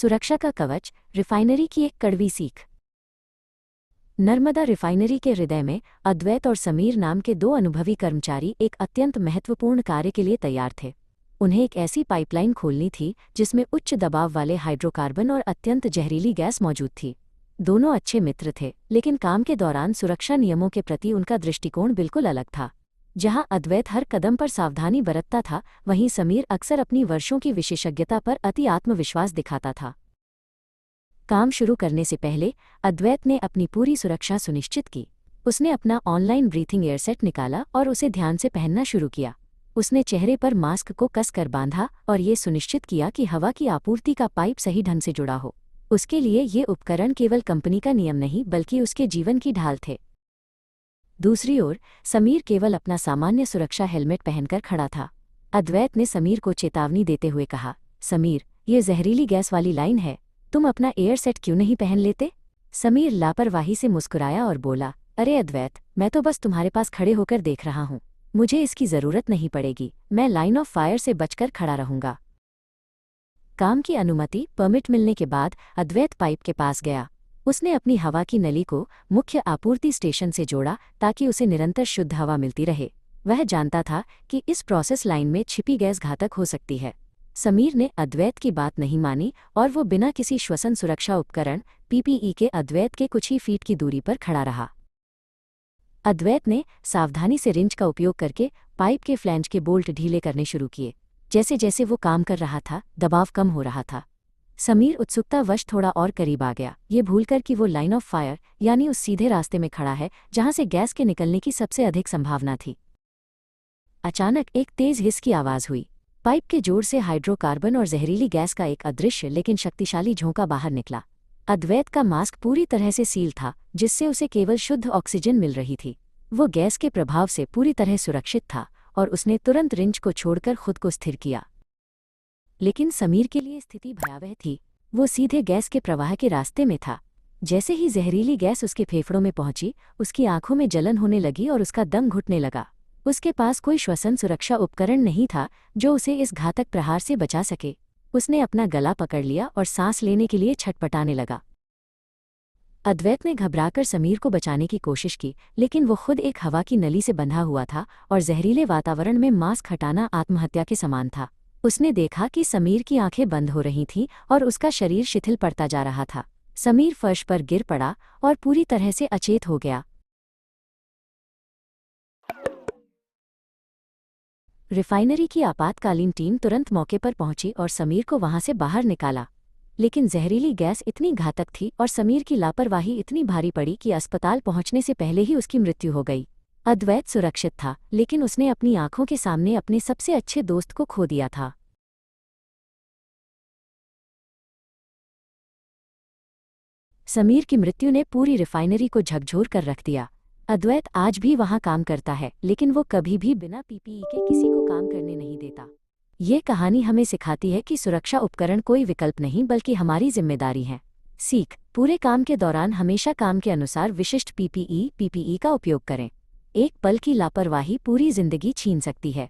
सुरक्षा का कवच, रिफाइनरी की एक कड़वी सीख। नर्मदा रिफाइनरी के हृदय में अद्वैत और समीर नाम के दो अनुभवी कर्मचारी एक अत्यंत महत्वपूर्ण कार्य के लिए तैयार थे। उन्हें एक ऐसी पाइपलाइन खोलनी थी जिसमें उच्च दबाव वाले हाइड्रोकार्बन और अत्यंत जहरीली गैस मौजूद थी। दोनों अच्छे मित्र थे, लेकिन काम के दौरान सुरक्षा नियमों के प्रति उनका दृष्टिकोण बिल्कुल अलग था। जहां अद्वैत हर कदम पर सावधानी बरतता था, वहीं समीर अक्सर अपनी वर्षों की विशेषज्ञता पर अति आत्मविश्वास दिखाता था। काम शुरू करने से पहले अद्वैत ने अपनी पूरी सुरक्षा सुनिश्चित की। उसने अपना ऑनलाइन ब्रीथिंग एयरसेट निकाला और उसे ध्यान से पहनना शुरू किया। उसने चेहरे पर मास्क को कसकर बांधा और ये सुनिश्चित किया कि हवा की आपूर्ति का पाइप सही ढंग से जुड़ा हो। उसके लिए ये उपकरण केवल कंपनी का नियम नहीं, बल्कि उसके जीवन की ढाल थे। दूसरी ओर समीर केवल अपना सामान्य सुरक्षा हेलमेट पहनकर खड़ा था। अद्वैत ने समीर को चेतावनी देते हुए कहा, समीर, ये जहरीली गैस वाली लाइन है, तुम अपना एयर सेट क्यों नहीं पहन लेते? समीर लापरवाही से मुस्कुराया और बोला, अरे अद्वैत, मैं तो बस तुम्हारे पास खड़े होकर देख रहा हूँ। मुझे इसकी जरूरत नहीं पड़ेगी, मैं लाइन ऑफ फायर से बचकर खड़ा रहूंगा। काम की अनुमति परमिट मिलने के बाद अद्वैत पाइप के पास गया। उसने अपनी हवा की नली को मुख्य आपूर्ति स्टेशन से जोड़ा ताकि उसे निरंतर शुद्ध हवा मिलती रहे। वह जानता था कि इस प्रोसेस लाइन में छिपी गैस घातक हो सकती है। समीर ने अद्वैत की बात नहीं मानी और वो बिना किसी श्वसन सुरक्षा उपकरण पीपीई के अद्वैत के कुछ ही फीट की दूरी पर खड़ा रहा। अद्वैत ने सावधानी से रिंच का उपयोग करके पाइप के फ्लैंज के बोल्ट ढीले करने शुरू किए। जैसे जैसे वो काम कर रहा था, दबाव कम हो रहा था। समीर उत्सुकतावश थोड़ा और करीब आ गया, ये भूलकर कि वो लाइन ऑफ फायर यानी उस सीधे रास्ते में खड़ा है जहां से गैस के निकलने की सबसे अधिक संभावना थी। अचानक एक तेज हिस की आवाज हुई। पाइप के जोड़ से हाइड्रोकार्बन और जहरीली गैस का एक अदृश्य लेकिन शक्तिशाली झोंका बाहर निकला। अद्वैत का मास्क पूरी तरह से सील था, जिससे उसे केवल शुद्ध ऑक्सीजन मिल रही थी। वो गैस के प्रभाव से पूरी तरह सुरक्षित था और उसने तुरंत रिंच को छोड़कर खुद को स्थिर किया। लेकिन समीर के लिए स्थिति भयावह थी। वो सीधे गैस के प्रवाह के रास्ते में था। जैसे ही जहरीली गैस उसके फेफड़ों में पहुंची, उसकी आंखों में जलन होने लगी और उसका दम घुटने लगा। उसके पास कोई श्वसन सुरक्षा उपकरण नहीं था जो उसे इस घातक प्रहार से बचा सके। उसने अपना गला पकड़ लिया और सांस लेने के लिए छटपटाने लगा। अद्वैत ने घबराकर समीर को बचाने की कोशिश की, लेकिन वो खुद एक हवा की नली से बंधा हुआ था और जहरीले वातावरण में मास्क हटाना आत्महत्या के समान था। उसने देखा कि समीर की आंखें बंद हो रही थीं और उसका शरीर शिथिल पड़ता जा रहा था। समीर फर्श पर गिर पड़ा और पूरी तरह से अचेत हो गया। रिफाइनरी की आपातकालीन टीम तुरंत मौके पर पहुंची और समीर को वहां से बाहर निकाला। लेकिन जहरीली गैस इतनी घातक थी और समीर की लापरवाही इतनी भारी पड़ी कि अस्पताल पहुंचने से पहले ही उसकी मृत्यु हो गई। अद्वैत सुरक्षित था, लेकिन उसने अपनी आंखों के सामने अपने सबसे अच्छे दोस्त को खो दिया था। समीर की मृत्यु ने पूरी रिफाइनरी को झकझोर कर रख दिया। अद्वैत आज भी वहां काम करता है, लेकिन वो कभी भी बिना पीपीई के किसी को काम करने नहीं देता। ये कहानी हमें सिखाती है कि सुरक्षा उपकरण कोई विकल्प नहीं, बल्कि हमारी जिम्मेदारी है। सीख: पूरे काम के दौरान हमेशा काम के अनुसार विशिष्ट पीपीई का उपयोग करें। एक पल की लापरवाही पूरी जिंदगी छीन सकती है।